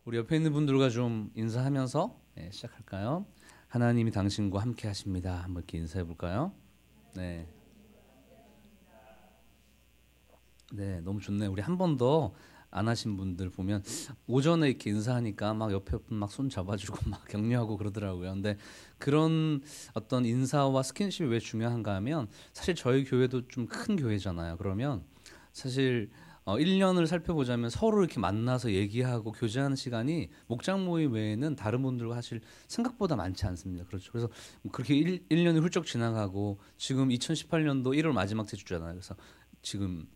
우리 옆에 있는 분들과 좀 인사하면서 시작할까요? 하나님이 당신과 함께 하십니다. 한번 이렇게 인사해 볼까요? 네. 네, 너무 좋네요. 우리 한 번 더 안 하신 분들 보면 오전에 이렇게 인사하니까 막 옆에 분 막 손 잡아주고 막 격려하고 그러더라고요. 근데 그런 어떤 인사와 스킨십이 왜 중요한가 하면 사실 저희 교회도 좀 큰 교회잖아요. 그러면 사실 1년을 살펴보자면 서로 이렇게 만나서 얘기하고 교제하는 시간이 목장 모임 외에는 다른 분들과 사실 생각보다 많지 않습니다. 그렇죠. 그래서 그렇게 1년이 훌쩍 지나가고 지금 2018년도 1월 마지막 주잖아요. 그래서 지금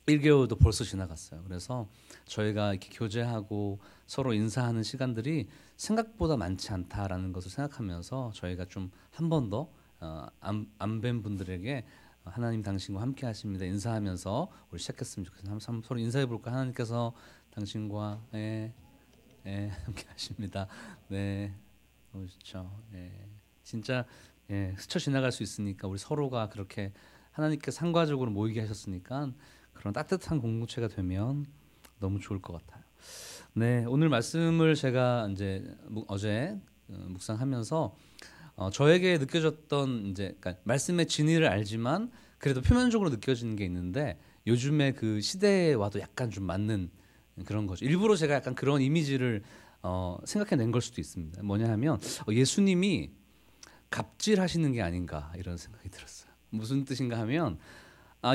1개월도 벌써 지나갔어요. 그래서 저희가 이렇게 교제하고 서로 인사하는 시간들이 생각보다 많지 않다라는 것을 생각하면서 저희가 좀 한 번 더 안 뵌 분들에게 하나님 당신과 함께 하십니다. 인사하면서 우리 시작했으면 좋겠어요. 한번 서로 인사해 볼까? 하나님께서 당신과 함께 하십니다. 네, 너무 좋죠. 진짜 스쳐 지나갈 수 있으니까 우리 서로가 그렇게 하나님께 상과적으로 모이게 하셨으니까 그런 따뜻한 공동체가 되면 너무 좋을 것 같아요. 네, 오늘 말씀을 제가 이제 어제 묵상하면서 저에게 느껴졌던 이제 그러니까 말씀의 진리를 알지만 그래도 표면적으로 느껴지는 게 있는데 요즘에 그 시대와도 약간 좀 맞는 그런 거죠. 일부러 제가 약간 그런 이미지를 생각해낸 걸 수도 있습니다. 뭐냐 하면 예수님이 갑질하시는 게 아닌가 이런 생각이 들었어요. 무슨 뜻인가 하면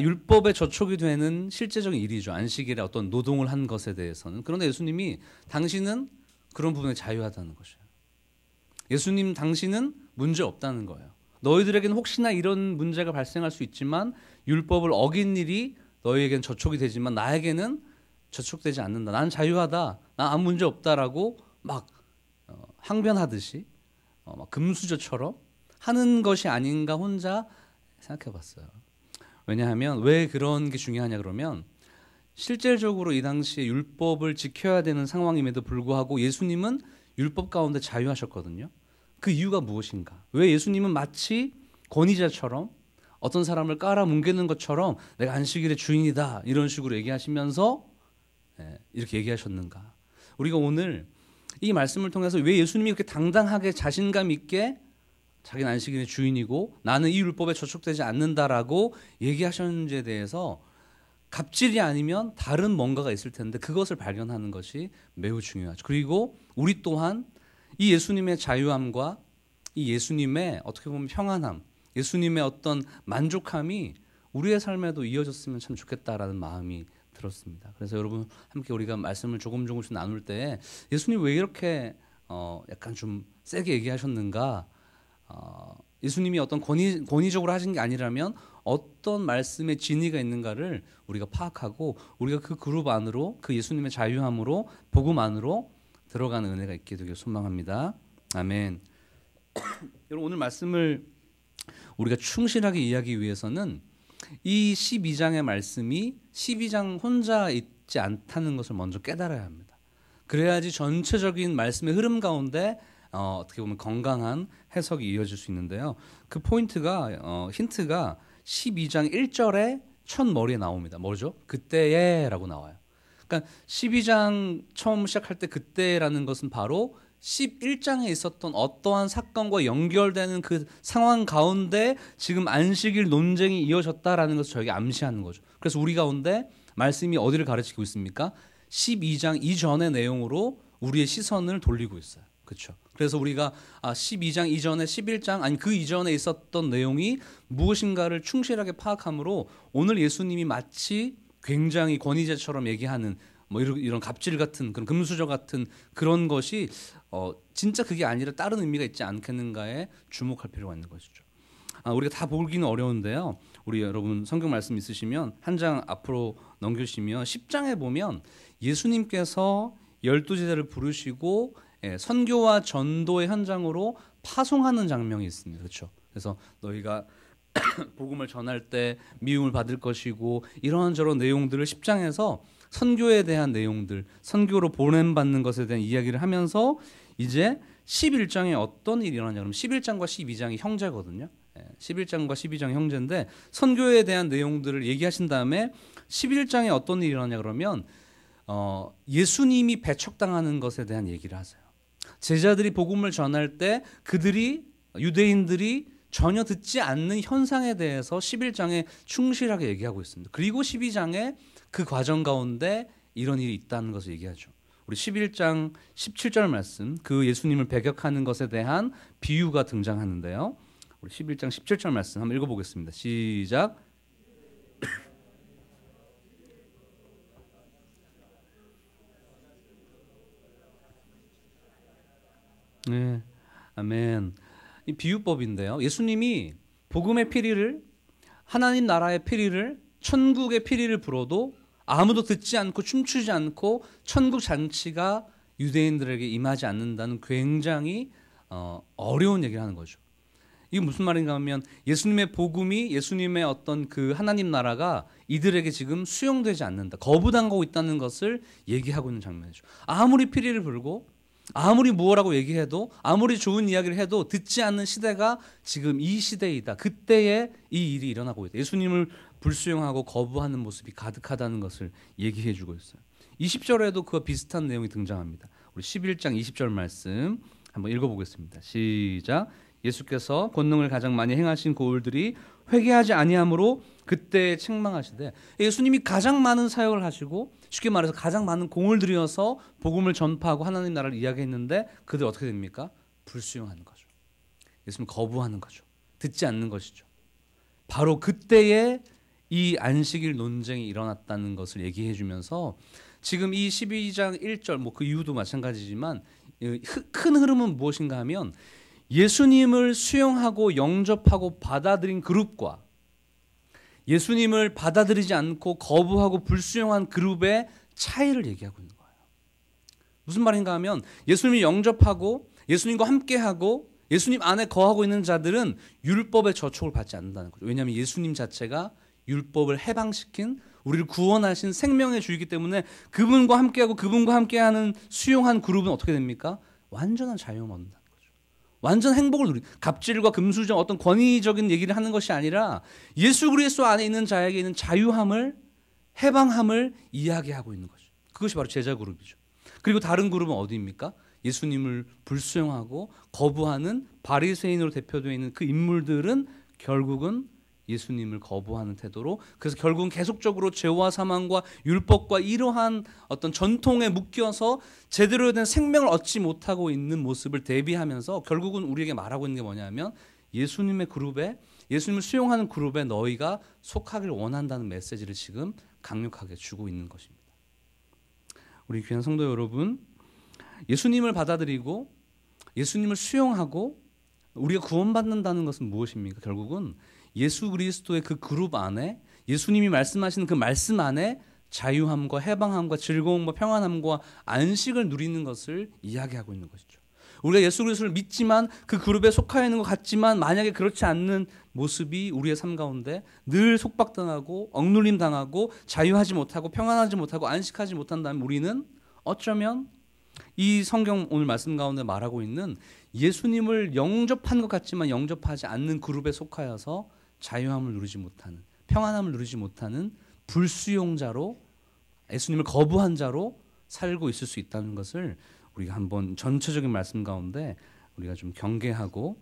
율법에 저촉이 되는 실제적인 일이죠. 안식일에 어떤 노동을 한 것에 대해서는. 그런데 예수님이 당신은 그런 부분에 자유하다는 것이에요. 예수님 당신은 문제 없다는 거예요. 너희들에게는 혹시나 이런 문제가 발생할 수 있지만 율법을 어긴 일이 너희에게는 저촉이 되지만 나에게는 저촉되지 않는다. 난 자유하다. 난 아무 문제 없다라고 막 항변하듯이 막 금수저처럼 하는 것이 아닌가 혼자 생각해봤어요. 왜냐하면 왜 그런 게 중요하냐 그러면 실질적으로 이 당시에 율법을 지켜야 되는 상황임에도 불구하고 예수님은 율법 가운데 자유하셨거든요. 그 이유가 무엇인가? 왜 예수님은 마치 권위자처럼 어떤 사람을 깔아뭉개는 것처럼 내가 안식일의 주인이다 이런 식으로 얘기하시면서 이렇게 얘기하셨는가? 우리가 오늘 이 말씀을 통해서 왜 예수님이 이렇게 당당하게 자신감 있게 자기는 안식일의 주인이고 나는 이 율법에 저촉되지 않는다라고 얘기하셨는지에 대해서 갑질이 아니면 다른 뭔가가 있을 텐데 그것을 발견하는 것이 매우 중요하죠. 그리고 우리 또한 이 예수님의 자유함과 이 예수님의 어떻게 보면 평안함, 예수님의 어떤 만족함이 우리의 삶에도 이어졌으면 참 좋겠다라는 마음이 들었습니다. 그래서 여러분 함께 우리가 말씀을 조금씩 나눌 때 예수님 왜 이렇게 약간 좀 세게 얘기하셨는가? 예수님이 어떤 권위적으로 하신 게 아니라면 어떤 말씀의 진위가 있는가를 우리가 파악하고 우리가 그 그룹 안으로 그 예수님의 자유함으로 복음 안으로 들어가는 은혜가 있게 되길 소망합니다. 아멘. 여러분 오늘 말씀을 우리가 충실하게 이해하기 위해서는 이 12장의 말씀이 12장 혼자 있지 않다는 것을 먼저 깨달아야 합니다. 그래야지 전체적인 말씀의 흐름 가운데 어떻게 보면 건강한 해석이 이어질 수 있는데요. 그 포인트가 힌트가 12장 1절에 첫 머리에 나옵니다. 뭐죠? 그때에라고 나와요. 그러니까 12장 처음 시작할 때 그때라는 것은 바로 11장에 있었던 어떠한 사건과 연결되는 그 상황 가운데 지금 안식일 논쟁이 이어졌다라는 것을 저에게 암시하는 거죠. 그래서 우리 가운데 말씀이 어디를 가르치고 있습니까? 12장 이전의 내용으로 우리의 시선을 돌리고 있어요. 그렇죠. 그래서 우리가 12장 이전에 11장 아니 그 이전에 있었던 내용이 무엇인가를 충실하게 파악함으로 오늘 예수님이 마치 굉장히 권위자처럼 얘기하는 뭐 이런 갑질 같은 그런 금수저 같은 그런 것이 진짜 그게 아니라 다른 의미가 있지 않겠는가에 주목할 필요가 있는 것이죠. 우리가 다 보기는 어려운데요. 우리 여러분 성경 말씀 있으시면 한 장 앞으로 넘겨주시면 10장에 보면 예수님께서 12제자를 부르시고 선교와 전도의 현장으로 파송하는 장면이 있습니다. 그렇죠? 그래서 너희가 복음을 전할 때 미움을 받을 것이고 이런저런 내용들을 10장에서 선교에 대한 내용들, 선교로 보냄받는 것에 대한 이야기를 하면서 이제 11장에 어떤 일이 일어나냐 그러면 11장과 12장이 형제거든요. 11장과 12장이 형제인데 선교에 대한 내용들을 얘기하신 다음에 11장에 어떤 일이 일어나냐 그러면 예수님이 배척당하는 것에 대한 얘기를 하세요. 제자들이 복음을 전할 때 유대인들이 전혀 듣지 않는 현상에 대해서 11장에 충실하게 얘기하고 있습니다. 그리고 12장에 그 과정 가운데 이런 일이 있다는 것을 얘기하죠. 우리 11장 17절 말씀, 그 예수님을 배격하는 것에 대한 비유가 등장하는데요. 우리 11장 17절 말씀 한번 읽어보겠습니다. 시작. 네, 아멘. 이 비유법인데요. 예수님이 복음의 피리를, 하나님 나라의 피리를, 천국의 피리를 불어도 아무도 듣지 않고 춤추지 않고 천국 잔치가 유대인들에게 임하지 않는다는 굉장히 어려운 얘기를 하는 거죠. 이게 무슨 말인가 하면 예수님의 복음이, 예수님의 어떤 그 하나님 나라가 이들에게 지금 수용되지 않는다, 거부당하고 있다는 것을 얘기하고 있는 장면이죠. 아무리 피리를 불고 아무리 무엇라고 얘기해도, 아무리 좋은 이야기를 해도 듣지 않는 시대가 지금 이 시대이다. 그때에 이 일이 일어나고 있다. 예수님을 불수용하고 거부하는 모습이 가득하다는 것을 얘기해 주고 있어요. 20절에도 그와 비슷한 내용이 등장합니다. 우리 11장 20절 말씀 한번 읽어보겠습니다. 시작. 예수께서 권능을 가장 많이 행하신 고울들이 회개하지 아니하므로 그때 책망하시되, 예수님이 가장 많은 사역을 하시고 쉽게 말해서 가장 많은 공을 들여서 복음을 전파하고 하나님 나라를 이야기했는데 그들 어떻게 됩니까? 불수용하는 거죠. 예수님 거부하는 거죠. 듣지 않는 것이죠. 바로 그때에 이 안식일 논쟁이 일어났다는 것을 얘기해 주면서 지금 이 12장 1절 그 이유도 마찬가지지만 큰 흐름은 무엇인가 하면 예수님을 수용하고 영접하고 받아들인 그룹과 예수님을 받아들이지 않고 거부하고 불수용한 그룹의 차이를 얘기하고 있는 거예요. 무슨 말인가 하면 예수님을 영접하고 예수님과 함께하고 예수님 안에 거하고 있는 자들은 율법의 저촉을 받지 않는다는 거죠. 왜냐하면 예수님 자체가 율법을 해방시킨, 우리를 구원하신 생명의 주이기 때문에 그분과 함께하고 그분과 함께하는 수용한 그룹은 어떻게 됩니까? 완전한 자유를 얻는다. 완전 행복을 누리. 갑질과 금수저 어떤 권위적인 얘기를 하는 것이 아니라 예수 그리스도 안에 있는 자에게 있는 자유함을, 해방함을 이야기하고 있는 거죠. 그것이 바로 제자 그룹이죠. 그리고 다른 그룹은 어디입니까? 예수님을 불수용하고 거부하는 바리새인으로 대표되어 있는 그 인물들은 결국은 예수님을 거부하는 태도로, 그래서 결국은 계속적으로 죄와 사망과 율법과 이러한 어떤 전통에 묶여서 제대로 된 생명을 얻지 못하고 있는 모습을 대비하면서 결국은 우리에게 말하고 있는 게 뭐냐면 예수님의 그룹에, 예수님을 수용하는 그룹에 너희가 속하길 원한다는 메시지를 지금 강력하게 주고 있는 것입니다. 우리 귀한 성도 여러분, 예수님을 받아들이고 예수님을 수용하고 우리가 구원받는다는 것은 무엇입니까? 결국은 예수 그리스도의 그 그룹 안에, 예수님이 말씀하시는 그 말씀 안에 자유함과 해방함과 즐거움과 평안함과 안식을 누리는 것을 이야기하고 있는 것이죠. 우리가 예수 그리스도를 믿지만 그 그룹에 속하여 있는 것 같지만 만약에 그렇지 않는 모습이 우리의 삶 가운데 늘 속박당하고 억눌림 당하고 자유하지 못하고 평안하지 못하고 안식하지 못한다면 우리는 어쩌면 이 성경 오늘 말씀 가운데 말하고 있는 예수님을 영접한 것 같지만 영접하지 않는 그룹에 속하여서 자유함을 누리지 못하는, 평안함을 누리지 못하는 불수용자로, 예수님을 거부한 자로 살고 있을 수 있다는 것을 우리가 한번 전체적인 말씀 가운데 우리가 좀 경계하고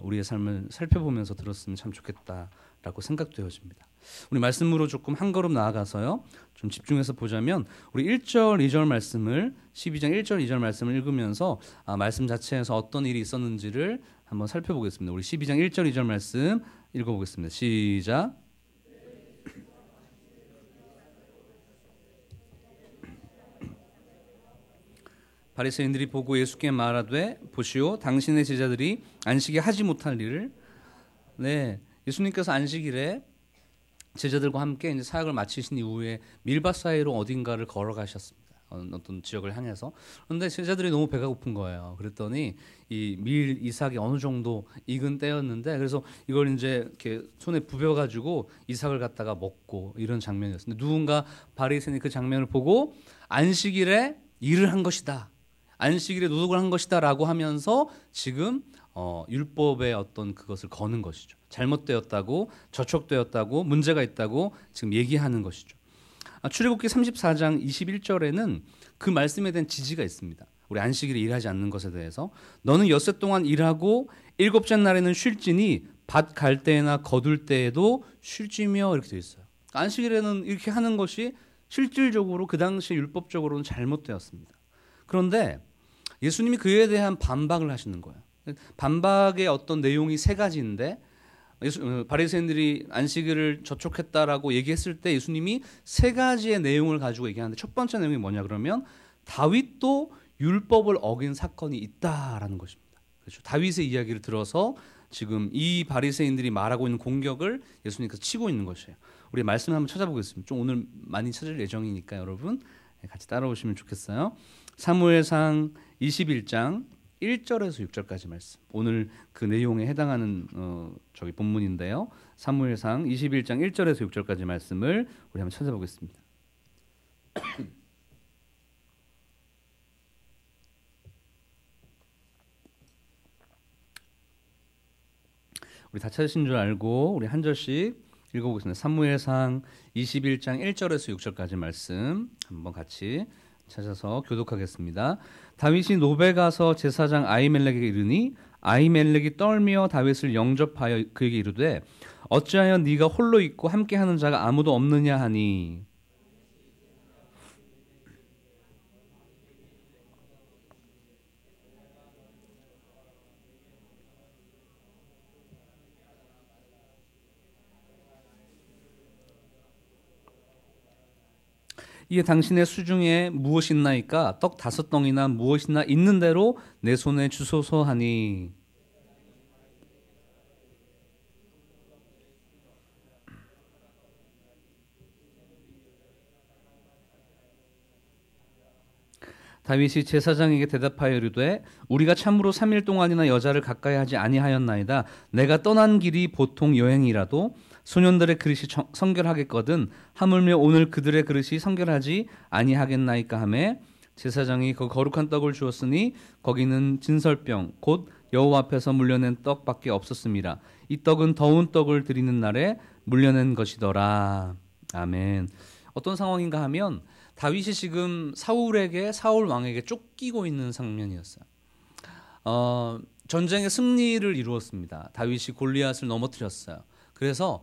우리의 삶을 살펴보면서 들었으면 참 좋겠다라고 생각되어집니다. 우리 말씀으로 조금 한 걸음 나아가서요, 좀 집중해서 보자면 우리 1절 2절 말씀을, 12장 1절 2절 말씀을 읽으면서 말씀 자체에서 어떤 일이 있었는지를 한번 살펴보겠습니다. 우리 12장 1절 2절 말씀 읽어보겠습니다. 시작. 바리새인들이 보고 예수께 말하되 보시오, 당신의 제자들이 안식에 하지 못할 일을. 네, 예수님께서 안식일에 제자들과 함께 이제 사역을 마치신 이후에 밀밭 사이로 어딘가를 걸어가셨습니다. 어떤 지역을 향해서. 그런데 제자들이 너무 배가 고픈 거예요. 그랬더니 이 밀 이삭이 어느 정도 익은 때였는데, 그래서 이걸 이제 이렇게 손에 부벼가지고 이삭을 갖다가 먹고 이런 장면이었습니다. 누군가 바리새인이 그 장면을 보고 안식일에 일을 한 것이다, 안식일에 노동을 한 것이다라고 하면서 지금 율법의 어떤 그것을 거는 것이죠. 잘못되었다고, 저촉되었다고, 문제가 있다고 지금 얘기하는 것이죠. 출애굽기 34장 21절에는 그 말씀에 대한 지지가 있습니다. 우리 안식일에 일하지 않는 것에 대해서 너는 엿새 동안 일하고 일곱째 날에는 쉴지니 밭 갈 때나 거둘 때에도 쉴지며 이렇게 되어 있어요. 안식일에는 이렇게 하는 것이 실질적으로 그 당시 율법적으로는 잘못되었습니다. 그런데 예수님이 그에 대한 반박을 하시는 거예요. 반박의 어떤 내용이 세 가지인데 바리새인들이 안식일을 저촉했다라고 얘기했을 때 예수님이 세 가지의 내용을 가지고 얘기하는데 첫 번째 내용이 뭐냐 그러면 다윗도 율법을 어긴 사건이 있다라는 것입니다. 그렇죠? 다윗의 이야기를 들어서 지금 이 바리새인들이 말하고 있는 공격을 예수님께서 치고 있는 것이에요. 우리 말씀 한번 찾아보겠습니다. 좀 오늘 많이 찾을 예정이니까 여러분 같이 따라오시면 좋겠어요. 사무엘상 21장 1절에서 6절까지 말씀. 오늘 그 내용에 해당하는 본문인데요. 사무엘상 21장 1절에서 6절까지 말씀을 우리 한번 찾아보겠습니다. 우리 다 찾으신 줄 알고 우리 한 절씩 읽어보겠습니다. 사무엘상 21장 1절에서 6절까지 말씀 한번 같이 찾아서 교독하겠습니다. 다윗이 노베 가서 제사장 아히멜렉에게 이르니 아히멜렉이 떨며 다윗을 영접하여 그에게 이르되 어찌하여 네가 홀로 있고 함께하는 자가 아무도 없느냐 하니 이에 당신의 수중에 무엇이 있나이까 떡 5덩이나 무엇이나 있는 대로 내 손에 주소서 하니 다윗이 제사장에게 대답하여 이르되 우리가 참으로 3일 동안이나 여자를 가까이 하지 아니하였나이다. 내가 떠난 길이 보통 여행이라도 소년들의 그릇이 성결하겠거든 하물며 오늘 그들의 그릇이 성결하지 아니하겠나이까 하매 제사장이 그 거룩한 떡을 주었으니 거기는 진설병 곧 여호와 앞에서 물려낸 떡밖에 없었습니다. 이 떡은 더운 떡을 드리는 날에 물려낸 것이더라. 아멘. 어떤 상황인가 하면 다윗이 지금 사울 왕에게 쫓기고 있는 장면이었어요. 전쟁의 승리를 이루었습니다. 다윗이 골리앗을 넘어뜨렸어요. 그래서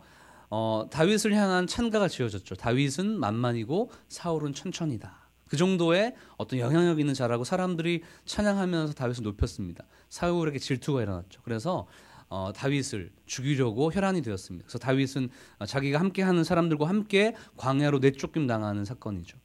다윗을 향한 찬가가 지어졌죠. 다윗은 만만이고 사울은 천천이다. 그 정도의 어떤 영향력 있는 자라고 사람들이 찬양하면서 다윗을 높였습니다. 사울에게 질투가 일어났죠. 그래서 다윗을 죽이려고 혈안이 되었습니다. 그래서 다윗은 자기가 함께하는 사람들과 함께 광야로 내쫓김 당하는 사건이죠.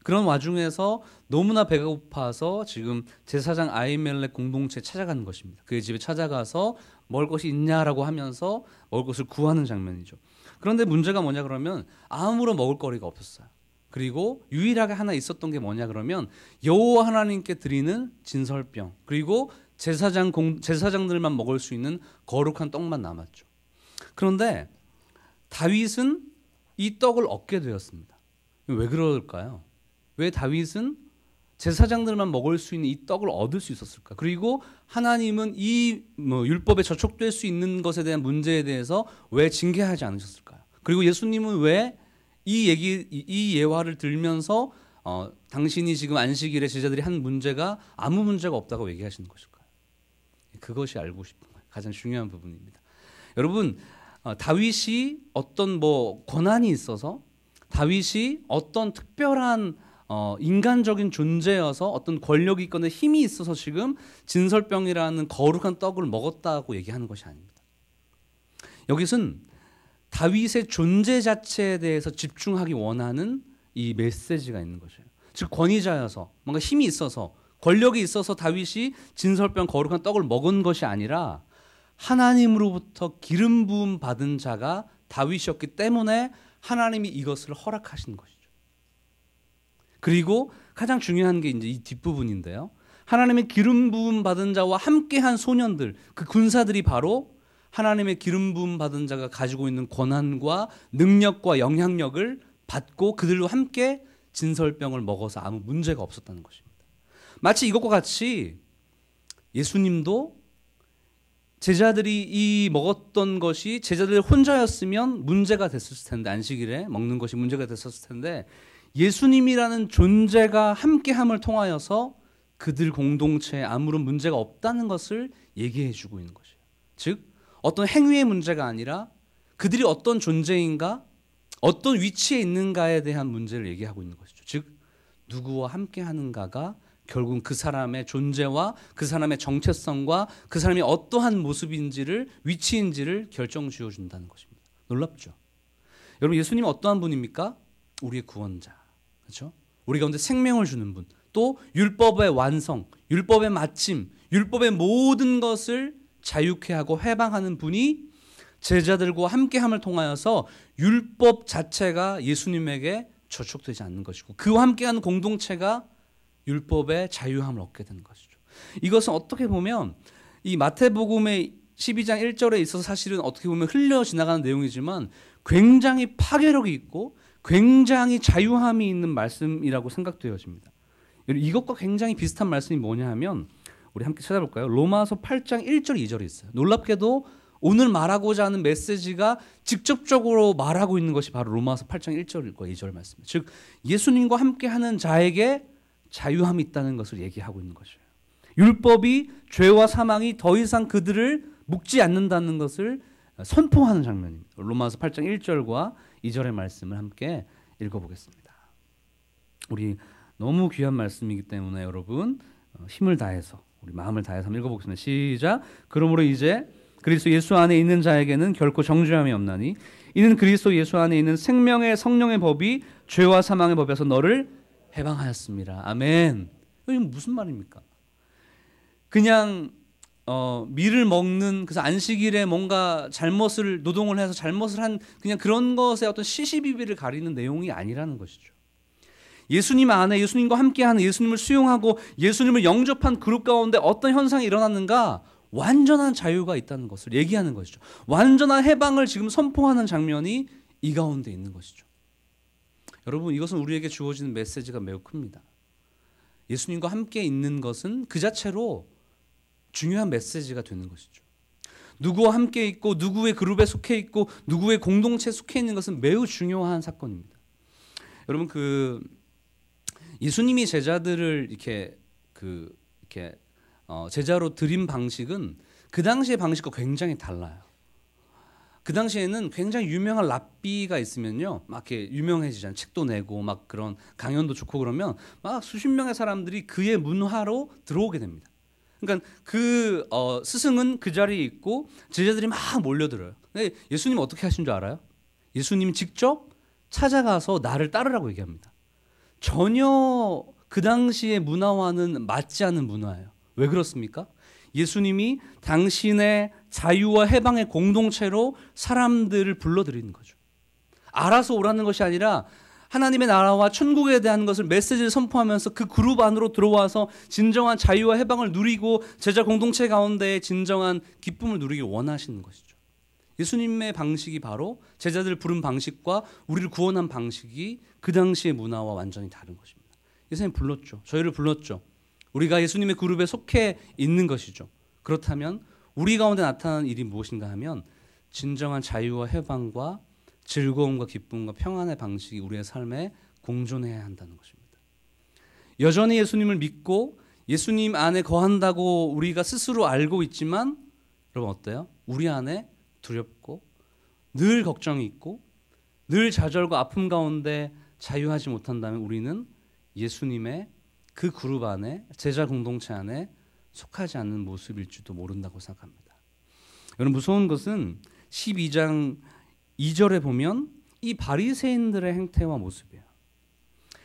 그런 와중에서 너무나 배가 고파서 지금 제사장 아히멜렉 공동체에 찾아가는 것입니다. 그의 집에 찾아가서 먹을 것이 있냐라고 하면서 먹을 것을 구하는 장면이죠. 그런데 문제가 뭐냐 그러면 아무런 먹을 거리가 없었어요. 그리고 유일하게 하나 있었던 게 뭐냐 그러면 여호와 하나님께 드리는 진설병 그리고 제사장들만 먹을 수 있는 거룩한 떡만 남았죠. 그런데 다윗은 이 떡을 얻게 되었습니다. 왜 그럴까요? 왜 다윗은 제사장들만 먹을 수 있는 이 떡을 얻을 수 있었을까? 그리고 하나님은 이 율법에 저촉될 수 있는 것에 대한 문제에 대해서 왜 징계하지 않으셨을까요? 그리고 예수님은 왜 이 예화를 들면서 당신이 지금 안식일에 제자들이 한 문제가 아무 문제가 없다고 얘기하시는 것일까요? 그것이 알고 싶은 거예요. 가장 중요한 부분입니다. 여러분, 다윗이 어떤 권한이 있어서 다윗이 어떤 특별한 인간적인 존재여서 어떤 권력이 있거나 힘이 있어서 지금 진설병이라는 거룩한 떡을 먹었다고 얘기하는 것이 아닙니다. 여기서는 다윗의 존재 자체에 대해서 집중하기 원하는 이 메시지가 있는 것이에요. 즉 권위자여서 뭔가 힘이 있어서 권력이 있어서 다윗이 진설병 거룩한 떡을 먹은 것이 아니라 하나님으로부터 기름 부음 받은 자가 다윗이었기 때문에 하나님이 이것을 허락하신 것이죠. 그리고 가장 중요한 게 이제 이 뒷부분인데요. 하나님의 기름 부음 받은 자와 함께한 소년들, 그 군사들이 바로 하나님의 기름 부음 받은 자가 가지고 있는 권한과 능력과 영향력을 받고 그들과 함께 진설병을 먹어서 아무 문제가 없었다는 것입니다. 마치 이것과 같이 예수님도 제자들이 이 먹었던 것이 제자들 혼자였으면 문제가 됐을 텐데 안식일에 먹는 것이 문제가 됐었을 텐데 예수님이라는 존재가 함께함을 통하여서 그들 공동체에 아무런 문제가 없다는 것을 얘기해 주고 있는 것이에요. 즉 어떤 행위의 문제가 아니라 그들이 어떤 존재인가, 어떤 위치에 있는가에 대한 문제를 얘기하고 있는 것이죠. 즉 누구와 함께하는가가 결국은 그 사람의 존재와 그 사람의 정체성과 그 사람이 어떠한 모습인지를, 위치인지를 결정 지어준다는 것입니다. 놀랍죠? 여러분, 예수님은 어떠한 분입니까? 우리의 구원자, 그렇죠? 우리 가운데 생명을 주는 분, 또 율법의 완성, 율법의 마침, 율법의 모든 것을 자유케 하고 해방하는 분이 제자들과 함께함을 통하여서 율법 자체가 예수님에게 저촉되지 않는 것이고 그와 함께하는 공동체가 율법의 자유함을 얻게 되는 것이죠. 이것은 어떻게 보면 이 마태복음의 12장 1절에 있어서 사실은 어떻게 보면 흘려 지나가는 내용이지만 굉장히 파괴력이 있고 굉장히 자유함이 있는 말씀이라고 생각되어집니다. 이것과 굉장히 비슷한 말씀이 뭐냐 하면 우리 함께 찾아볼까요? 로마서 8장 1절 2절이 있어요. 놀랍게도 오늘 말하고자 하는 메시지가 직접적으로 말하고 있는 것이 바로 로마서 8장 1절과 2절 말씀입니다. 즉 예수님과 함께하는 자에게 자유함이 있다는 것을 얘기하고 있는 것이에요. 율법이 죄와 사망이 더 이상 그들을 묶지 않는다는 것을 선포하는 장면입니다. 로마서 8장 1절과 2절의 말씀을 함께 읽어보겠습니다. 우리 너무 귀한 말씀이기 때문에 여러분 힘을 다해서 우리 마음을 다해서 한번 읽어보겠습니다. 시작. 그러므로 이제 그리스도 예수 안에 있는 자에게는 결코 정죄함이 없나니 이는 그리스도 예수 안에 있는 생명의 성령의 법이 죄와 사망의 법에서 너를 해방하였습니다. 아멘. 이건 무슨 말입니까? 그냥 밀을 먹는 그래서 안식일에 뭔가 잘못을 노동을 해서 잘못을 한 그냥 그런 것의 어떤 시시비비를 가리는 내용이 아니라는 것이죠. 예수님 안에 예수님과 함께하는 예수님을 수용하고 예수님을 영접한 그룹 가운데 어떤 현상이 일어났는가? 완전한 자유가 있다는 것을 얘기하는 것이죠. 완전한 해방을 지금 선포하는 장면이 이 가운데 있는 것이죠. 여러분, 이것은 우리에게 주어지는 메시지가 매우 큽니다. 예수님과 함께 있는 것은 그 자체로 중요한 메시지가 되는 것이죠. 누구와 함께 있고 누구의 그룹에 속해 있고 누구의 공동체에 속해 있는 것은 매우 중요한 사건입니다. 여러분, 예수님이 제자들을 이렇게 제자로 들인 방식은 그 당시의 방식과 굉장히 달라요. 그 당시에는 굉장히 유명한 랍비가 있으면요, 막 이렇게 유명해지잖아요. 책도 내고 막 그런 강연도 좋고 그러면 막 수십 명의 사람들이 그의 문화로 들어오게 됩니다. 그러니까 스승은 그 자리에 있고 제자들이 막 몰려들어요. 근데 예수님 어떻게 하신 줄 알아요? 예수님이 직접 찾아가서 나를 따르라고 얘기합니다. 전혀 그 당시의 문화와는 맞지 않는 문화예요. 왜 그렇습니까? 예수님이 당신의 자유와 해방의 공동체로 사람들을 불러들이는 거죠. 알아서 오라는 것이 아니라 하나님의 나라와 천국에 대한 것을 메시지를 선포하면서 그 그룹 안으로 들어와서 진정한 자유와 해방을 누리고 제자 공동체 가운데 진정한 기쁨을 누리기 원하시는 것이죠. 예수님의 방식이 바로 제자들을 부른 방식과 우리를 구원한 방식이 그 당시의 문화와 완전히 다른 것입니다. 예수님 불렀죠. 저희를 불렀죠. 우리가 예수님의 그룹에 속해 있는 것이죠. 그렇다면 우리 가운데 나타나는 일이 무엇인가 하면 진정한 자유와 해방과 즐거움과 기쁨과 평안의 방식이 우리의 삶에 공존해야 한다는 것입니다. 여전히 예수님을 믿고 예수님 안에 거한다고 우리가 스스로 알고 있지만 여러분 어때요? 우리 안에 두렵고 늘 걱정이 있고 늘 좌절과 아픔 가운데 자유하지 못한다면 우리는 예수님의 그 그룹 안에 제자 공동체 안에 속하지 않는 모습일지도 모른다고 생각합니다. 여러분 무서운 것은 12장 2절에 보면 이 바리새인들의 행태와 모습이에요.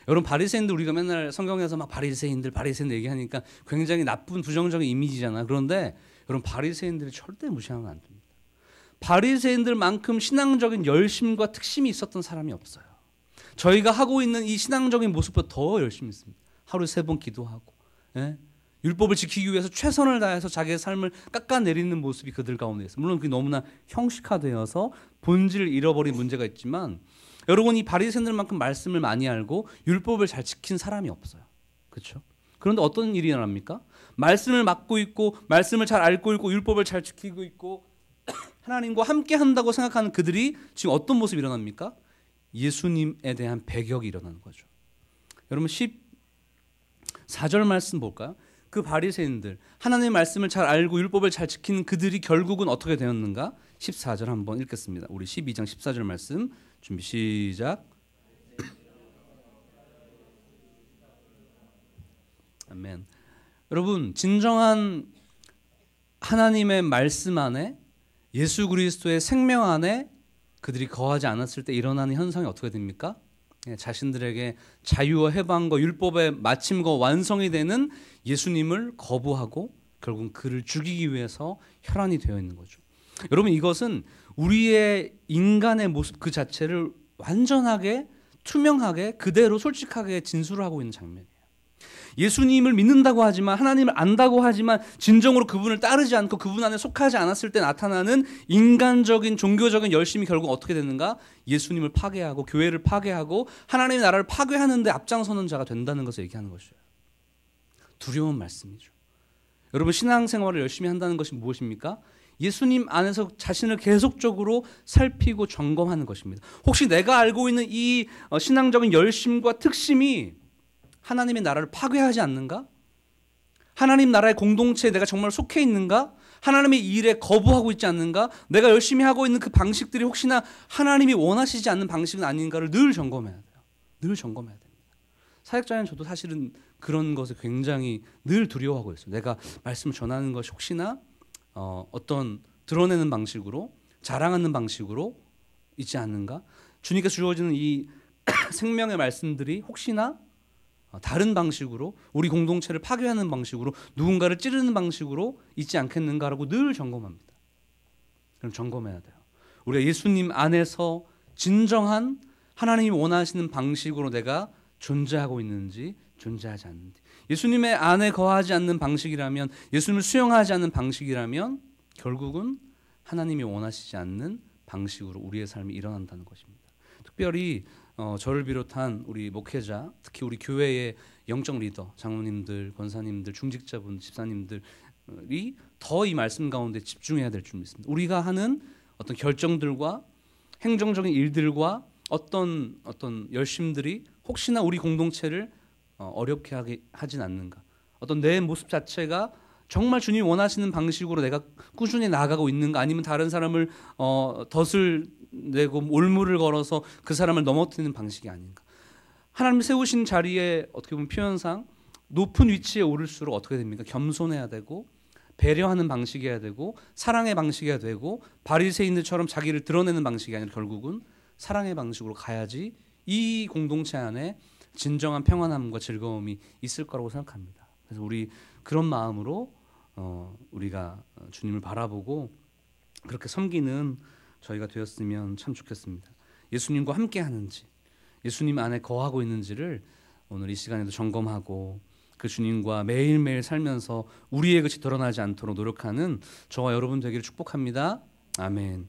여러분 바리새인들 우리가 맨날 성경에서 막 바리새인들 얘기하니까 굉장히 나쁜 부정적인 이미지잖아요. 그런데 여러분 바리새인들이 절대 무시하면 안 됩니다. 바리새인들만큼 신앙적인 열심과 특심이 있었던 사람이 없어요. 저희가 하고 있는 이 신앙적인 모습보다 더 열심히 있습니다. 하루에 3번 기도하고 율법을 지키기 위해서 최선을 다해서 자기의 삶을 깎아내리는 모습이 그들 가운데 있어요. 물론 그게 너무나 형식화되어서 본질을 잃어버린 문제가 있지만 여러분 이 바리새인들만큼 말씀을 많이 알고 율법을 잘 지킨 사람이 없어요. 그렇죠? 그런데 어떤 일이 일어납니까? 말씀을 맡고 있고 말씀을 잘 알고 있고 율법을 잘 지키고 있고 하나님과 함께 한다고 생각하는 그들이 지금 어떤 모습이 일어납니까? 예수님에 대한 배격이 일어나는 거죠. 여러분 14절 말씀 볼까요? 그 바리새인들, 하나님의 말씀을 잘 알고 율법을 잘 지키는 그들이 결국은 어떻게 되었는가? 14절 한번 읽겠습니다. 우리 12장 14절 말씀 준비 시작. 아멘. 여러분, 진정한 하나님의 말씀 안에, 예수 그리스도의 생명 안에 그들이 거하지 않았을 때 일어나는 현상이 어떻게 됩니까? 자신들에게 자유와 해방과 율법의 마침과 완성이 되는 예수님을 거부하고 결국 그를 죽이기 위해서 혈안이 되어 있는 거죠. 여러분, 이것은 우리의 인간의 모습 그 자체를 완전하게 투명하게 그대로 솔직하게 진술을 하고 있는 장면이에요. 예수님을 믿는다고 하지만, 하나님을 안다고 하지만 진정으로 그분을 따르지 않고 그분 안에 속하지 않았을 때 나타나는 인간적인 종교적인 열심이 결국 어떻게 되는가? 예수님을 파괴하고 교회를 파괴하고 하나님의 나라를 파괴하는 데 앞장서는 자가 된다는 것을 얘기하는 것이에요. 두려운 말씀이죠. 여러분, 신앙생활을 열심히 한다는 것이 무엇입니까? 예수님 안에서 자신을 계속적으로 살피고 점검하는 것입니다. 혹시 내가 알고 있는 이 신앙적인 열심과 특심이 하나님의 나라를 파괴하지 않는가? 하나님 나라의 공동체에 내가 정말 속해 있는가? 하나님의 일에 거부하고 있지 않는가? 내가 열심히 하고 있는 그 방식들이 혹시나 하나님이 원하시지 않는 방식은 아닌가를 늘 점검해야 돼요. 늘 점검해야 됩니다. 사역자는 저도 사실은 그런 것을 굉장히 늘 두려워하고 있어요. 내가 말씀을 전하는 것이 혹시나 어떤 드러내는 방식으로, 자랑하는 방식으로 있지 않는가? 주님께서 주어지는 이 생명의 말씀들이 혹시나 다른 방식으로, 우리 공동체를 파괴하는 방식으로, 누군가를 찌르는 방식으로 있지 않겠는가라고 늘 점검합니다. 그럼 점검해야 돼요. 우리가 예수님 안에서 진정한 하나님이 원하시는 방식으로 내가 존재하고 있는지 존재하지 않는지, 예수님의 안에 거하지 않는 방식이라면, 예수님을 수용하지 않는 방식이라면 결국은 하나님이 원하시지 않는 방식으로 우리의 삶이 일어난다는 것입니다. 특별히 저를 비롯한 우리 목회자, 특히 우리 교회의 영적 리더, 장로님들, 권사님들, 중직자분, 집사님들이 더 이 말씀 가운데 집중해야 될 줄 믿습니다. 우리가 하는 어떤 결정들과 행정적인 일들과 어떤 열심들이 혹시나 우리 공동체를 어렵게 하진 않는가? 어떤 내 모습 자체가 정말 주님이 원하시는 방식으로 내가 꾸준히 나아가고 있는가? 아니면 다른 사람을 덫을 내고 올무를 걸어서 그 사람을 넘어뜨리는 방식이 아닌가? 하나님 세우신 자리에 어떻게 보면 표현상 높은 위치에 오를수록 어떻게 됩니까? 겸손해야 되고, 배려하는 방식이어야 되고, 사랑의 방식이어야 되고, 바리새인들처럼 자기를 드러내는 방식이 아니라 결국은 사랑의 방식으로 가야지 이 공동체 안에 진정한 평안함과 즐거움이 있을 거라고 생각합니다. 그래서 우리 그런 마음으로 우리가 주님을 바라보고 그렇게 섬기는 저희가 되었으면 참 좋겠습니다. 예수님과 함께 하는지, 예수님 안에 거하고 있는지를 오늘 이 시간에도 점검하고 그 주님과 매일매일 살면서 우리의 것이 드러나지 않도록 노력하는 저와 여러분 되기를 축복합니다. 아멘.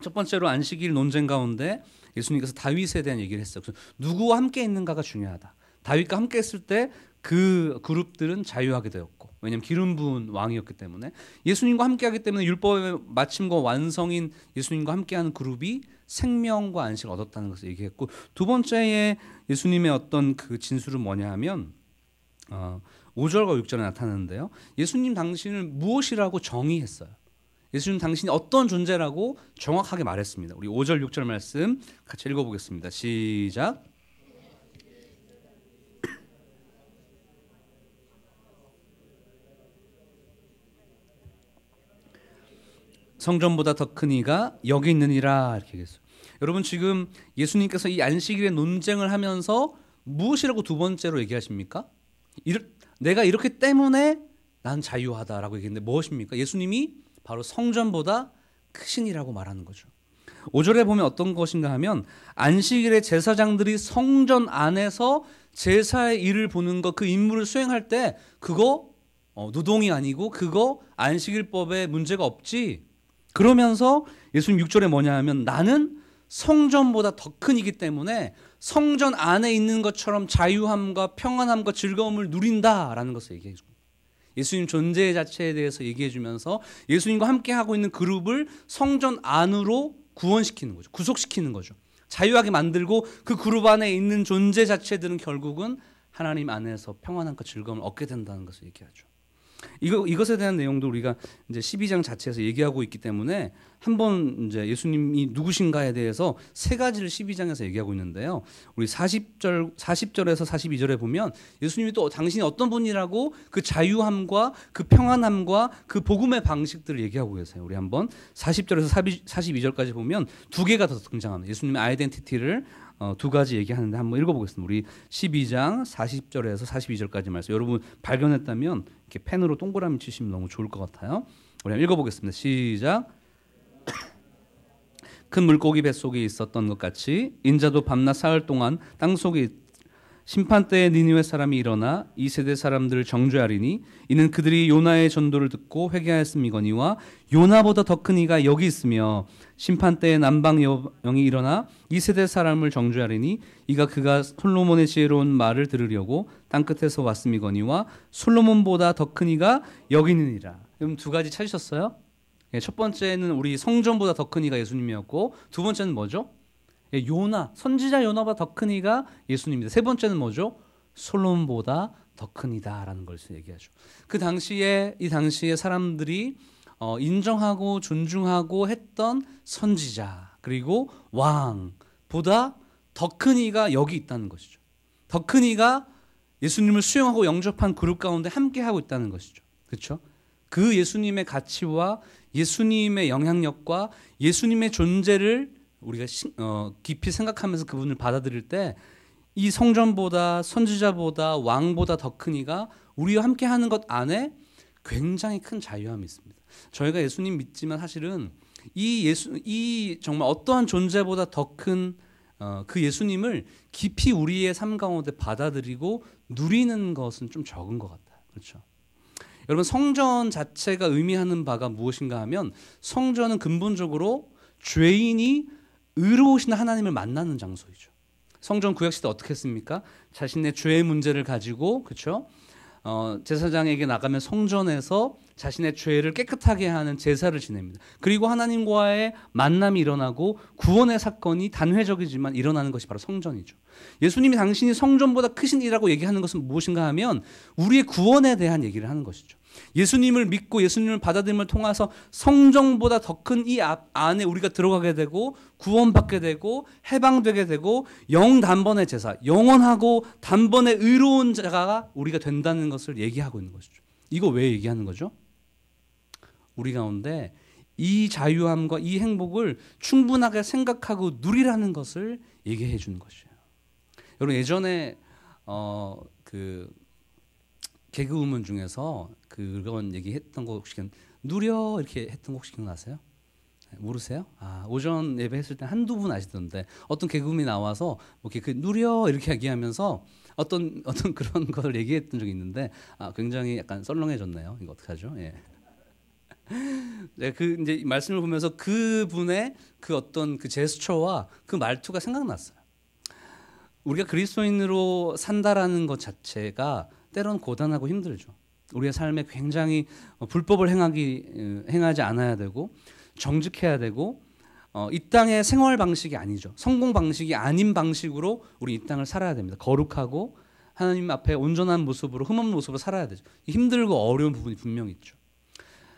첫 번째로 안식일 논쟁 가운데 예수님께서 다윗에 대한 얘기를 했어요. 그래서 누구와 함께 있는가가 중요하다. 다윗과 함께 했을 때 그 그룹들은 자유하게 되었고, 왜냐하면 기름 부은 왕이었기 때문에, 예수님과 함께하기 때문에 율법의 마침과 완성인 예수님과 함께하는 그룹이 생명과 안식을 얻었다는 것을 얘기했고, 두 번째에 예수님의 어떤 그 진술은 뭐냐 하면 5절과 6절에 나타나는데요. 예수님 당신을 무엇이라고 정의했어요. 예수님 당신이 어떤 존재라고 정확하게 말했습니다. 우리 5절 6절 말씀 같이 읽어보겠습니다. 시작. 성전보다 더 큰 이가 여기 있느니라, 이렇게 얘기했어요. 여러분, 지금 예수님께서 이 안식일의 논쟁을 하면서 무엇이라고 두 번째로 얘기하십니까? 내가 이렇기 때문에 난 자유하다라고 얘기했는데 무엇입니까? 예수님이 바로 성전보다 크신이라고 말하는 거죠. 5절에 보면 어떤 것인가 하면, 안식일에 제사장들이 성전 안에서 제사의 일을 보는 것, 그 임무를 수행할 때 그거 노동이 아니고 그거 안식일법에 문제가 없지. 그러면서 예수님 6절에 뭐냐 하면, 나는 성전보다 더 큰 이기 때문에 성전 안에 있는 것처럼 자유함과 평안함과 즐거움을 누린다라는 것을 얘기해 줍니다. 예수님 존재 자체에 대해서 얘기해 주면서 예수님과 함께 하고 있는 그룹을 성전 안으로 구원시키는 거죠. 구속시키는 거죠. 자유하게 만들고 그 그룹 안에 있는 존재 자체들은 결국은 하나님 안에서 평안함과 즐거움을 얻게 된다는 것을 얘기하죠. 이것에 대한 내용도 우리가 이제 12장 자체에서 얘기하고 있기 때문에 한번 이제 예수님이 누구신가에 대해서 세 가지를 12장에서 얘기하고 있는데요. 우리 40절에서 42절에 보면 예수님이 또 당신이 어떤 분이라고 그 자유함과 그 평안함과 그 복음의 방식들을 얘기하고 계세요. 우리 한번 40절에서 42절까지 보면 두 개가 더 등장합니다. 예수님의 아이덴티티를 두 가지 얘기하는데 한번 읽어보겠습니다. 우리 12장 40절에서 42절까지 말씀. 여러분 발견했다면 이렇게 펜으로 동그라미 치시면 너무 좋을 것 같아요. 우리 한번 읽어보겠습니다. 시작. 큰 물고기 뱃속에 있었던 것 같이 인자도 밤낮 사흘 동안 땅속에 심판때에 니느웨 사람이 일어나 이 세대 사람들을 정죄하리니 이는 그들이 요나의 전도를 듣고 회개하였음이거니와 요나보다 더 큰 이가 여기 있으며 심판때에 남방 영이 일어나 이 세대 사람을 정죄하리니 이가 그가 솔로몬의 지혜로운 말을 들으려고 땅끝에서 왔음이거니와 솔로몬보다 더 큰 이가 여기 있느니라. 그럼 두 가지 찾으셨어요? 첫 번째는 우리 성전보다 더 큰 이가 예수님이었고 두 번째는 뭐죠? 요나, 선지자 요나보다 더 큰 이가 예수님입니다. 세 번째는 뭐죠? 솔로몬보다 더 큰 이다라는 것을 얘기하죠. 이 당시에 사람들이 인정하고 존중하고 했던 선지자 그리고 왕보다 더 큰 이가 여기 있다는 것이죠. 더 큰 이가 예수님을 수용하고 영접한 그룹 가운데 함께하고 있다는 것이죠. 그렇죠? 그 예수님의 가치와 예수님의 영향력과 예수님의 존재를 우리가 깊이 생각하면서 그분을 받아들일 때 이 성전보다 선지자보다 왕보다 더 큰 이가 우리와 함께하는 것 안에 굉장히 큰 자유함이 있습니다. 저희가 예수님 믿지만 사실은 이 정말 어떠한 존재보다 더 큰 그 예수님을 깊이 우리의 삶 가운데 받아들이고 누리는 것은 좀 적은 것 같아요. 그렇죠? 여러분 성전 자체가 의미하는 바가 무엇인가 하면 성전은 근본적으로 죄인이 의로우신 하나님을 만나는 장소이죠. 성전 구약시대 어떻게 했습니까? 자신의 죄의 문제를 가지고 그렇죠? 제사장에게 나가면 성전에서 자신의 죄를 깨끗하게 하는 제사를 지냅니다. 그리고 하나님과의 만남이 일어나고 구원의 사건이 단회적이지만 일어나는 것이 바로 성전이죠. 예수님이 당신이 성전보다 크신 이라고 얘기하는 것은 무엇인가 하면 우리의 구원에 대한 얘기를 하는 것이죠. 예수님을 믿고 예수님을 받아들임을 통해서 성전보다 더 큰 이 안에 우리가 들어가게 되고 구원받게 되고 해방되게 되고 영단번의 제사, 영원하고 단번의 의로운 자가 우리가 된다는 것을 얘기하고 있는 것이죠. 이거 왜 얘기하는 거죠? 우리 가운데 이 자유함과 이 행복을 충분하게 생각하고 누리라는 것을 얘기해 주는 것이에요. 여러분 예전에 그 개그우먼 중에서 그런 얘기했던 거 혹시 누려 이렇게 했던 거 혹시 기억나세요? 모르세요? 오전 예배 했을 때 한두 분 아시던데 어떤 개그우먼이 나와서 이렇게 그 누려 이렇게 얘기하면서 어떤 그런 걸 얘기했던 적이 있는데 굉장히 약간 썰렁해졌네요. 이거 어떡하죠? 예. 네, 그 이제 말씀을 보면서 그분의 그 어떤 그 제스처와 그 말투가 생각났어요. 우리가 그리스도인으로 산다라는 것 자체가 때론 고단하고 힘들죠. 우리의 삶에 굉장히 불법을 행하지 않아야 되고 정직해야 되고 이 땅의 생활 방식이 아니죠. 성공 방식이 아닌 방식으로 우리 이 땅을 살아야 됩니다. 거룩하고 하나님 앞에 온전한 모습으로 흠없는 모습으로 살아야 되죠. 힘들고 어려운 부분이 분명히 있죠.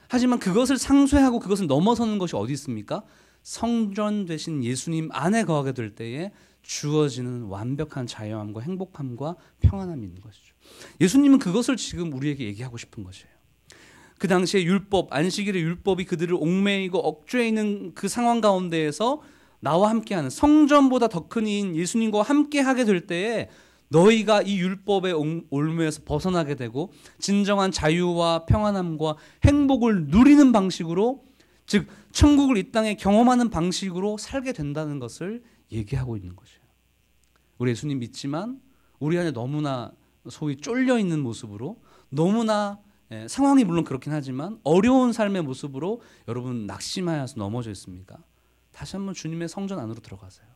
하지만 그것을 상쇄하고 그것을 넘어서는 것이 어디 있습니까? 성전 되신 예수님 안에 거하게 될 때에 주어지는 완벽한 자유함과 행복함과 평안함이 있는 것이죠. 예수님은 그것을 지금 우리에게 얘기하고 싶은 것이에요. 그 당시에 율법, 안식일의 율법이 그들을 옥매이고 억죄해 있는 그 상황 가운데에서 나와 함께하는 성전보다 더 큰 이인 예수님과 함께하게 될 때에 너희가 이 율법의 올무에서 벗어나게 되고 진정한 자유와 평안함과 행복을 누리는 방식으로 즉 천국을 이 땅에 경험하는 방식으로 살게 된다는 것을 얘기하고 있는 것이에요. 우리 예수님 믿지만 우리 안에 너무나 소위 쫄려 있는 모습으로 너무나 상황이 물론 그렇긴 하지만 어려운 삶의 모습으로 여러분 낙심하여서 넘어져 있습니까? 다시 한번 주님의 성전 안으로 들어가세요.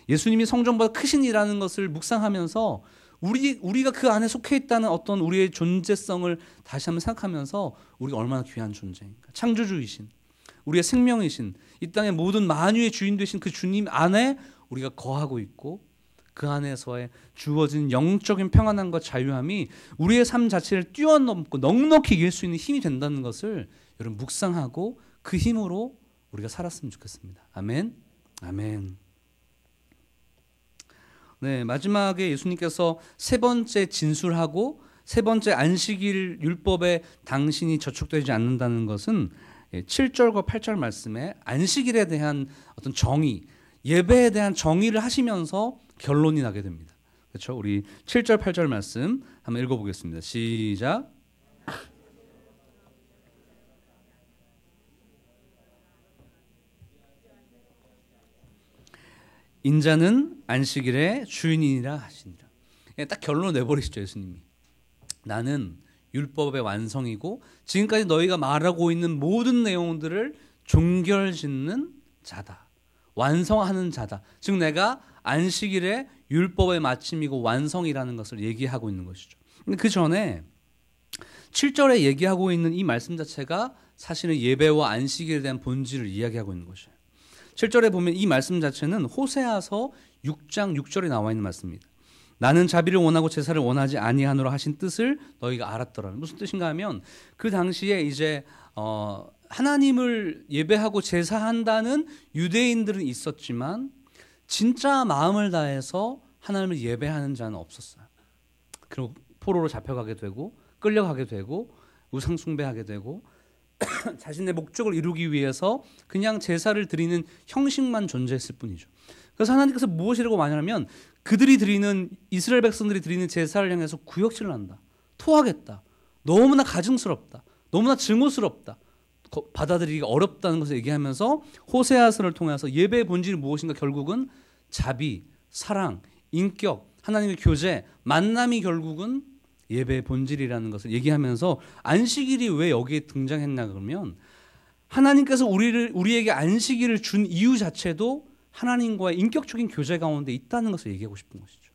예수님이 성전보다 크신이라는 것을 묵상하면서 우리가 그 안에 속해 있다는 어떤 우리의 존재성을 다시 한번 생각하면서 우리가 얼마나 귀한 존재인가. 창조주이신 우리의 생명이신 이 땅의 모든 만유의 주인 되신 그 주님 안에 우리가 거하고 있고 그 안에서의 주어진 영적인 평안함과 자유함이 우리의 삶 자체를 뛰어넘고 넉넉히 이길 수 있는 힘이 된다는 것을 여러분 묵상하고 그 힘으로 우리가 살았으면 좋겠습니다. 아멘. 아멘. 네, 마지막에 예수님께서 세 번째 진술하고 세 번째 안식일 율법에 당신이 저촉되지 않는다는 것은 7절과 8절 말씀에 안식일에 대한 어떤 정의, 예배에 대한 정의를 하시면서 결론이 나게 됩니다. 그렇죠? 우리 7절, 8절 말씀 한번 읽어보겠습니다. 시작. 인자는 안식일의 주인이라 하시니라. 딱 결론을 내버리시죠, 예수님이. 나는 율법의 완성이고 지금까지 너희가 말하고 있는 모든 내용들을 종결짓는 자다. 완성하는 자다. 즉 내가 안식일의 율법의 마침이고 완성이라는 것을 얘기하고 있는 것이죠. 근데 그 전에 7절에 얘기하고 있는 이 말씀 자체가 사실은 예배와 안식일에 대한 본질을 이야기하고 있는 것이에요. 7절에 보면 이 말씀 자체는 호세아서 6장 6절에 나와 있는 말씀입니다. 나는 자비를 원하고 제사를 원하지 아니하노라 하신 뜻을 너희가 알았더라. 무슨 뜻인가 하면 그 당시에 이제 하나님을 예배하고 제사한다는 유대인들은 있었지만 진짜 마음을 다해서 하나님을 예배하는 자는 없었어요. 그리고 포로로 잡혀가게 되고 끌려가게 되고 우상 숭배하게 되고 자신의 목적을 이루기 위해서 그냥 제사를 드리는 형식만 존재했을 뿐이죠. 그래서 하나님께서 무엇이라고 말하냐면 그들이 드리는 이스라엘 백성들이 드리는 제사를 향해서 구역질을 한다. 토하겠다. 너무나 가증스럽다. 너무나 증오스럽다. 받아들이기가 어렵다는 것을 얘기하면서 호세아서를 통해서 예배의 본질이 무엇인가 결국은 자비, 사랑, 인격, 하나님의 교제, 만남이 결국은 예배의 본질이라는 것을 얘기하면서 안식일이 왜 여기에 등장했나 그러면 하나님께서 우리에게 안식일을 준 이유 자체도 하나님과의 인격적인 교제 가운데 있다는 것을 얘기하고 싶은 것이죠.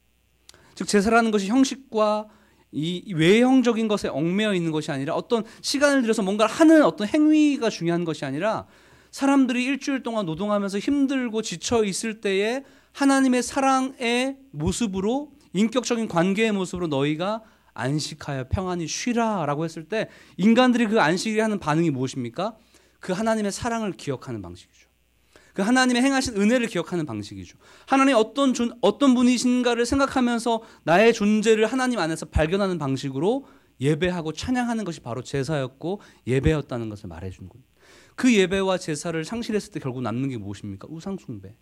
즉 제사라는 것이 형식과 이 외형적인 것에 얽매여 있는 것이 아니라 어떤 시간을 들여서 뭔가를 하는 어떤 행위가 중요한 것이 아니라 사람들이 일주일 동안 노동하면서 힘들고 지쳐 있을 때에 하나님의 사랑의 모습으로 인격적인 관계의 모습으로 너희가 안식하여 평안히 쉬라라고 했을 때 인간들이 그 안식일에 하는 반응이 무엇입니까? 그 하나님의 사랑을 기억하는 방식이죠. 그 하나님의 행하신 은혜를 기억하는 방식이죠. 하나님 어떤 분이신가를 생각하면서 나의 존재를 하나님 안에서 발견하는 방식으로 예배하고 찬양하는 것이 바로 제사였고 예배였다는 것을 말해주는 겁니다. 그 예배와 제사를 상실했을 때 결국 남는 게 무엇입니까? 우상 숭배.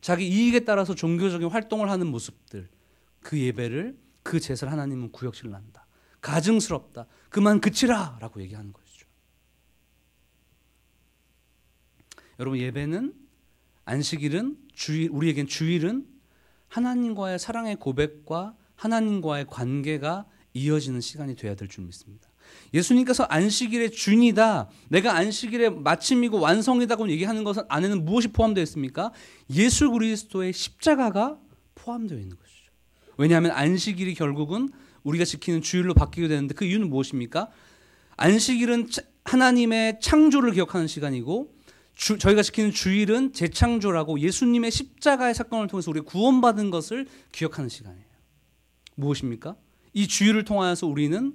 자기 이익에 따라서 종교적인 활동을 하는 모습들. 그 예배를 그 제사를 하나님은 구역질을 한다. 가증스럽다. 그만 그치라 라고 얘기하는 것이죠. 여러분 예배는 안식일은 우리에겐 주일은 하나님과의 사랑의 고백과 하나님과의 관계가 이어지는 시간이 돼야 될 줄 믿습니다. 예수님께서 안식일의 주인이다. 내가 안식일의 마침이고 완성이다고 얘기하는 것 안에는 무엇이 포함되어 있습니까? 예수 그리스도의 십자가가 포함되어 있는 것이죠. 왜냐하면 안식일이 결국은 우리가 지키는 주일로 바뀌게 되는데 그 이유는 무엇입니까? 안식일은 하나님의 창조를 기억하는 시간이고 저희가 지키는 주일은 재창조라고 예수님의 십자가의 사건을 통해서 우리가 구원받은 것을 기억하는 시간이에요. 무엇입니까? 이 주일을 통하여서 우리는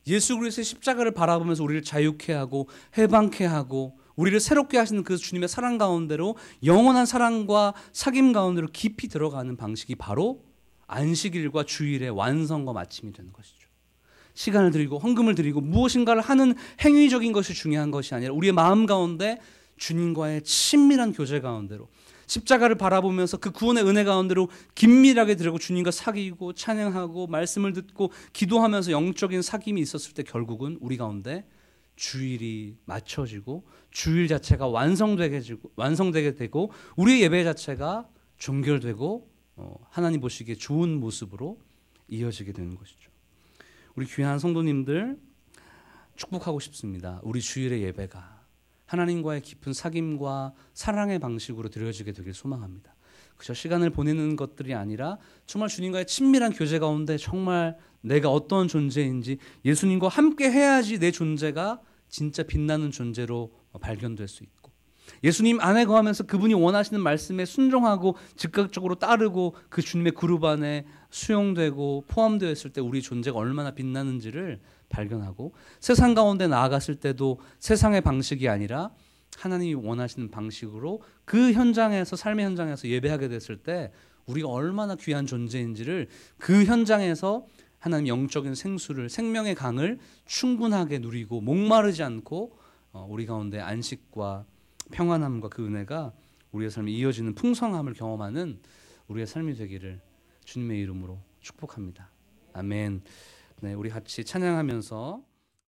예수 그리스도의 십자가를 바라보면서 우리를 자유케 하고 해방케 하고 우리를 새롭게 하시는 그 주님의 사랑 가운데로 영원한 사랑과 사귐 가운데로 깊이 들어가는 방식이 바로 안식일과 주일의 완성과 마침이 되는 것이죠. 시간을 드리고 헌금을 드리고 무엇인가를 하는 행위적인 것이 중요한 것이 아니라 우리의 마음 가운데 주님과의 친밀한 교제 가운데로 십자가를 바라보면서 그 구원의 은혜 가운데로 긴밀하게 들어가고 주님과 사귀고 찬양하고 말씀을 듣고 기도하면서 영적인 사귐이 있었을 때 결국은 우리 가운데 주일이 맞춰지고 주일 자체가 완성되게 되고 우리의 예배 자체가 종결되고 하나님 보시기에 좋은 모습으로 이어지게 되는 것이죠. 우리 귀한 성도님들 축복하고 싶습니다. 우리 주일의 예배가 하나님과의 깊은 사귐과 사랑의 방식으로 드려지게 되길 소망합니다. 그저 시간을 보내는 것들이 아니라 정말 주님과의 친밀한 교제 가운데 정말 내가 어떤 존재인지 예수님과 함께 해야지 내 존재가 진짜 빛나는 존재로 발견될 수 있고 예수님 안에 거하면서 그분이 원하시는 말씀에 순종하고 즉각적으로 따르고 그 주님의 그룹 안에 수용되고 포함되어 있을 때 우리 존재가 얼마나 빛나는지를 발견하고, 세상 가운데 나아갔을 때도 세상의 방식이 아니라 하나님이 원하시는 방식으로 그 현장에서, 삶의 현장에서 예배하게 됐을 때 우리가 얼마나 귀한 존재인지를 그 현장에서 하나님 영적인 생수를, 생명의 강을 충분하게 누리고 목마르지 않고 우리 가운데 안식과 평안함과 그 은혜가 우리의 삶에 이어지는 풍성함을 경험하는 우리의 삶이 되기를 주님의 이름으로 축복합니다. 아멘. 네, 우리 같이 찬양하면서